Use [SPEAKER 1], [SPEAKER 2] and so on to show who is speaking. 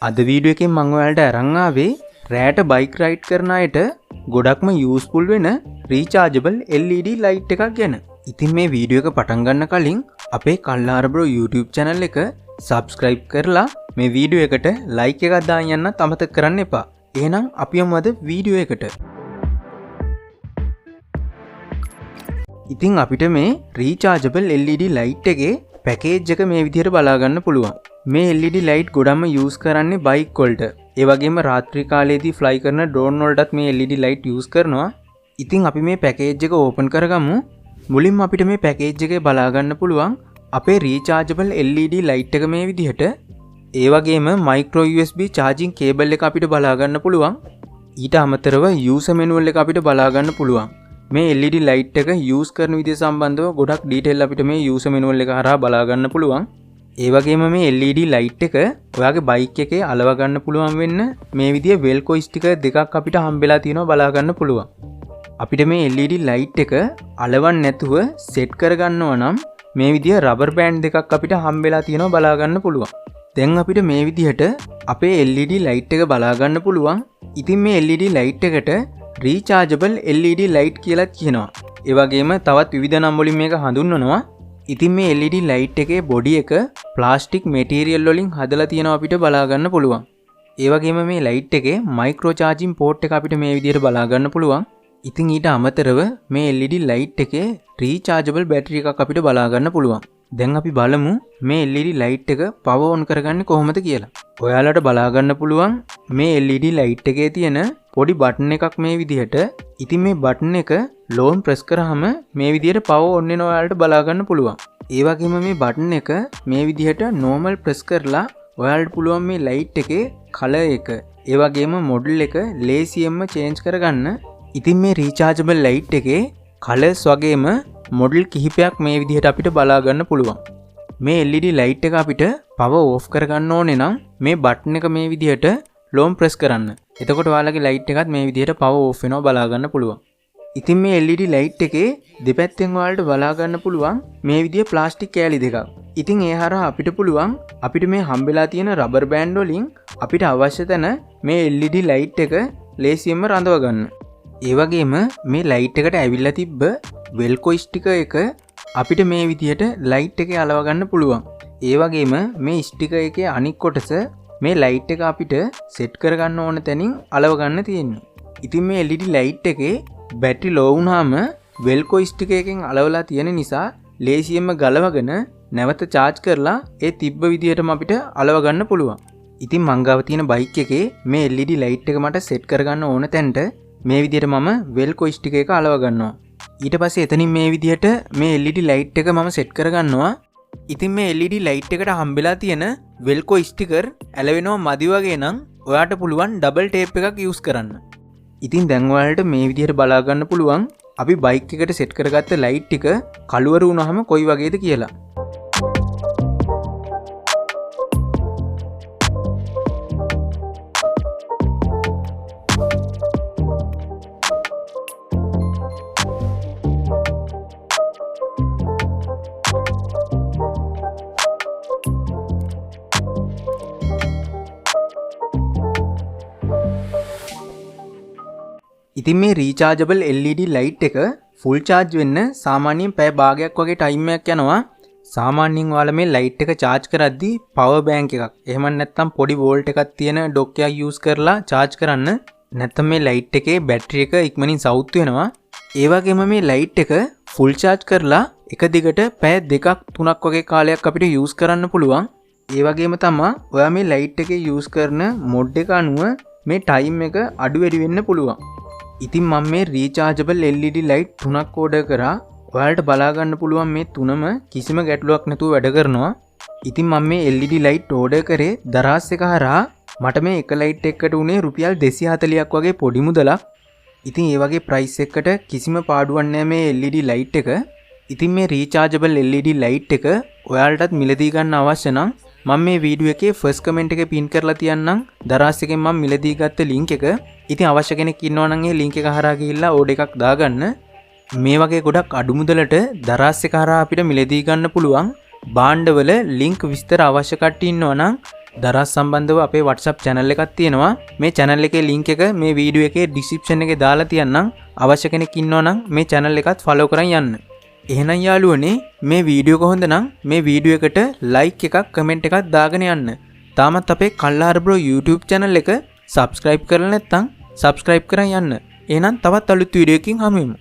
[SPEAKER 1] අද වීඩියෝ එකෙන් මම ඔයාලට අරන් ආවේ රෑට බයික් රයිඩ් කරන අයට ගොඩක්ම යූස්ෆුල් වෙන රීචාර්ජබල් LED ලයිට් එකක් ගැන. ඉතින් මේ වීඩියෝ එක පටන් ගන්න කලින් අපේ කල්ලාර බ්‍රෝ YouTube channel එක subscribe කරලා මේ වීඩියෝ එකට like එකක් දාන්න යන්නත් අමතක කරන්න එපා. එහෙනම් අපි යමු අද වීඩියෝ එකට. ඉතින් අපිට මේ රීචාර්ජබල් LED ලයිට් එකේ පැකේජ් එක මේ විදිහට බලා ගන්න පුළුවන්. මේ LED ලයිට් ගොඩක්ම යූස් කරන්නේ බයික් වලට. ඒ වගේම රාත්‍රී කාලයේදී ෆ්ලයි කරන ඩ්‍රෝන් වලටත් මේ LED ලයිට් යූස් කරනවා. ඉතින් අපි මේ පැකේජ් එක ඕපන් කරගමු. මුලින්ම අපිට මේ පැකේජ් එකේ බලා ගන්න පුළුවන් අපේ රීචාර්ජබල් LED ලයිට් එක මේ විදිහට. ඒ වගේම මයික්‍රෝ USB charging cable එක අපිට බලා ගන්න පුළුවන්. ඊට අමතරව user manual එක අපිට බලා ගන්න පුළුවන්. මේ LED ලයිට් එක යූස් කරන විදිය සම්බන්ධව ගොඩක් ඩීටේල් අපිට මේ user manual එක හරහා බලා ගන්න පුළුවන්. ඒ වගේම මේ LED ලයිට් එක ඔයාගේ බයික් එකේ අලව ගන්න පුළුවන් වෙන්න මේ විදිය වෙල්කෝ ස්ටිකර් දෙකක් අපිට හම්බෙලා තියෙනවා බලා ගන්න පුළුවන්. අපිට මේ LED ලයිට් එක අලවන්න නැතුව සෙට් කරගන්නවා නම් මේ විදිය රබර් බෑන්ඩ් දෙකක් අපිට හම්බෙලා තියෙනවා බලා ගන්න පුළුවන්. දැන් අපිට මේ විදිහට අපේ LED ලයිට් එක බලා ගන්න පුළුවන්. ඉතින් මේ LED ලයිට් එකට රීචාර්ජබල් LED ලයිට් කියලා කියනවා. ඒ වගේම තවත් විවිධ නම් වලින් මේක හඳුන්වනවා. ඉතින් මේ LED ලයිට් එකේ බොඩි එක ප්ලාස්ටික් මැටීරියල් වලින් හදලා තියෙනවා අපිට බලා ගන්න පුළුවන්. ඒ වගේම මේ ලයිට් එකේ මයික්‍රෝ charging port එක අපිට මේ විදිහට බලා ගන්න පුළුවන්. ඉතින් ඊට අමතරව මේ LED ලයිට් එකේ රීචාර්ජබල් බැටරි එකක් අපිට බලා ගන්න පුළුවන්. දැන් අපි බලමු මේ LED ලයිට් එක පවර් ඔන් කරගන්නේ කොහොමද කියලා. ඔයාලට බලා ගන්න පුළුවන් මේ LED ලයිට් එකේ තියෙන පොඩි බටන් එකක් මේ විදිහට. ඉතින් මේ බටන් එක ලෝන් ප්‍රෙස් කරාම මේ විදිහට පවර් ඔන් වෙන ඔයාලට බලා ගන්න පුළුවන්. ඒ වගේම මේ බටන් එක මේ විදිහට නෝමල් ප්‍රෙස් කරලා ඔයාලට පුළුවන් මේ ලයිට් එකේ කලර් එක ඒ වගේම මොඩල් එක ලේසියෙන්ම චේන්ජ් කරගන්න. ඉතින් මේ රීචාර්ජබල් ලයිට් එකේ කලර්ස් වගේම මොඩල් කිහිපයක් මේ විදිහට අපිට බලා ගන්න පුළුවන්. මේ LED ලයිට් එක අපිට පවර් ඕෆ් කරගන්න ඕනේ නම් මේ බටන් එක මේ විදිහට ලෝන් ප්‍රෙස් කරන්න. එතකොට ඔයාලගේ ලයිට් එකත් මේ විදිහට පවර් ඕෆ් වෙනවා බලා ගන්න පුළුවන්. ඉතින් මේ LED ලයිට් එකේ දෙපැත්තෙන් ඔයාලට බලා ගන්න පුළුවන් මේ විදිහ ප්ලාස්ටික් කෑලි දෙකක්. ඉතින් ඒ හරහා අපිට පුළුවන් අපිට මේ හම්බෙලා තියෙන රබර් බෑන්ඩ් වලින් අපිට අවශ්‍ය තැන මේ LED ලයිට් එක ලේසියෙන්ම රඳව ගන්න. ඒ වගේම මේ ලයිට් එකට ඇවිල්ලා තිබ්බ වෙල්කෝ ස්ටිකර් එක අපිට මේ විදිහට ලයිට් එකේ අලව ගන්න පුළුවන්. ඒ වගේම මේ ස්ටිකර් එකේ අනික් කොටස මේ ලයිට් එක අපිට සෙට් කරගන්න ඕන තැනින් අලව ගන්න තියෙනවා. ඉතින් මේ LED ලයිට් එකේ බැටරි ලෝ වුණාම වෙල්කෝ ස්ටිකර් එකෙන් අලවලා තියෙන නිසා ලේසියෙන්ම ගලවගෙන නැවත charge කරලා ඒ තිබ්බ විදිහටම අපිට අලව ගන්න පුළුවන්. ඉතින් මං ගාව තියෙන බයික් එකේ මේ LED ලයිට් එක මට සෙට් කරගන්න ඕන තැනට මේ විදිහට මම වෙල්කෝ ස්ටිකර් එක අලව ගන්නවා. ඊට පස්සේ එතනින් මේ විදිහට මේ LED ලයිට් එක මම සෙට් කරගන්නවා. ඉතින් මේ LED ලයිට් එකට හම්බෙලා තියෙන වෙල්කෝ ස්ටිකර් ඇලවෙනවා මදි වගේ නම් ඔයාට පුළුවන් ඩබල් ටේප් එකක් යූස් කරන්න. ඉතින් දැන් ඔයාලට මේ විදිහට බලා ගන්න පුළුවන් අපි බයික් එකට සෙට් කරගත්ත ලයිට් ටික කළුවර වුණාම කොයි වගේද කියලා. ඉතින් මේ රීචාර්ජබල් LED ලයිට් එක ෆුල් charge වෙන්න සාමාන්‍යයෙන් පැය භාගයක් වගේ ටයිම් එකක් යනවා. සාමාන්‍යයෙන් ඔයාලා මේ ලයිට් එක charge කරද්දී power bank එකක් එහෙම නැත්නම් පොඩි වෝල්ට් එකක් තියෙන ඩොක් එකක් use කරලා charge කරන්න. නැත්නම් මේ ලයිට් එකේ බැටරි එක ඉක්මනින් සවුත් වෙනවා. ඒ වගේම මේ ලයිට් එක ෆුල් charge කරලා එක දිගට පැය 2ක් 3ක් වගේ කාලයක් අපිට use කරන්න පුළුවන්. ඒ වගේම තමයි ඔයා මේ ලයිට් එකේ use කරන මොඩ් එක අනුව මේ ටයිම් එක අඩු වැඩි වෙන්න පුළුවන්. ඉතින් මම මේ රීචාර්ජබල් LED ලයිට් 3ක් ඕඩර් කරා. ඔයාලට බලා ගන්න පුළුවන් මේ තුනම කිසිම ගැටලුවක් නැතුව වැඩ කරනවා. ඉතින් මම මේ LED ලයිට් ඕඩර් කරේ දරාස් එක හරහා මට මේ එක ලයිට් එකකට උනේ රුපියල් 240ක් වගේ පොඩි මුදලක්. ඉතින් ඒ වගේ ප්‍රයිස් එකකට කිසිම පාඩුවක් නැහැ මේ LED ලයිට් එක. ඉතින් මේ රීචාර්ජබල් LED ලයිට් එක ඔයාලටත් මිලදී ගන්න අවශ්‍ය නම් මම මේ වීඩියෝ එකේ ෆස්ට් කමෙන්ට් එක පින් කරලා තියන්නම්. දරාස් එකෙන් මම මිලදී ගත්ත ලින්ක් එක. ඉතින් අවශ්‍ය කෙනෙක් ඉන්නවා නම් ඒ ලින්ක් එක හරහා ගිහිල්ලා ඕඩර් එකක් දාගන්න. මේ වගේ ගොඩක් අඩු මුදලට දරාස් එක හරහා අපිට මිලදී ගන්න පුළුවන්. භාණ්ඩවල ලින්ක් විස්තර අවශ්‍ය කට්ටිය ඉන්නවා නම් දරස් සම්බන්ධව අපේ WhatsApp channel එකක් තියෙනවා. මේ channel එකේ link එක මේ වීඩියෝ එකේ description එකේ දාලා තියන්නම්. අවශ්‍ය කෙනෙක් ඉන්නවා නම් මේ channel එකත් follow කරන් යන්න. එහෙනම් යාළුවනේ මේ වීඩියෝ කොහොඳ නම් මේ වීඩියෝ එකට like එකක් comment එකක් දාගෙන යන්න. තාමත් අපේ කල්ලාර bro YouTube channel එක subscribe කරලා නැත්නම් subscribe කරන් යන්න. එහෙනම් තවත් අලුත් වීඩියෝ එකකින් හමු වෙමු.